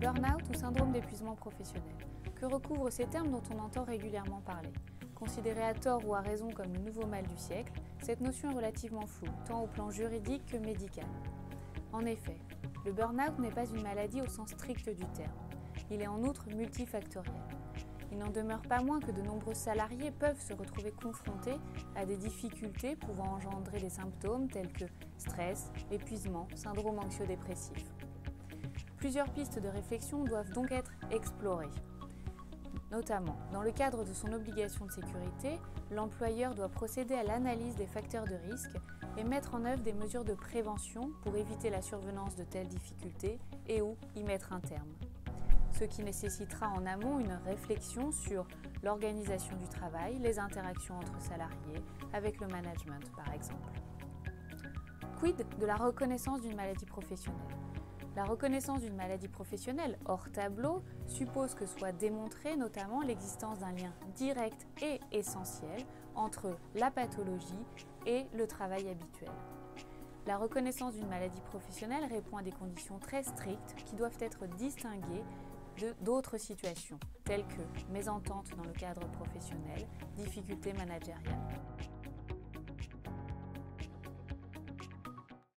Burn-out ou syndrome d'épuisement professionnel. Que recouvrent ces termes dont on entend régulièrement parler? Considérée à tort ou à raison comme le nouveau mal du siècle, cette notion est relativement floue, tant au plan juridique que médical. En effet, le burn-out n'est pas une maladie au sens strict du terme. Il est en outre multifactoriel. Il n'en demeure pas moins que de nombreux salariés peuvent se retrouver confrontés à des difficultés pouvant engendrer des symptômes tels que stress, épuisement, syndrome anxio-dépressif. Plusieurs pistes de réflexion doivent donc être explorées. Notamment, dans le cadre de son obligation de sécurité, l'employeur doit procéder à l'analyse des facteurs de risque et mettre en œuvre des mesures de prévention pour éviter la survenance de telles difficultés et ou y mettre un terme. Ce qui nécessitera en amont une réflexion sur l'organisation du travail, les interactions entre salariés, avec le management par exemple. Quid de la reconnaissance d'une maladie professionnelle? La reconnaissance d'une maladie professionnelle hors tableau suppose que soit démontrée notamment l'existence d'un lien direct et essentiel entre la pathologie et le travail habituel. La reconnaissance d'une maladie professionnelle répond à des conditions très strictes qui doivent être distinguées d'autres situations, telles que mésentente dans le cadre professionnel, difficultés managériales.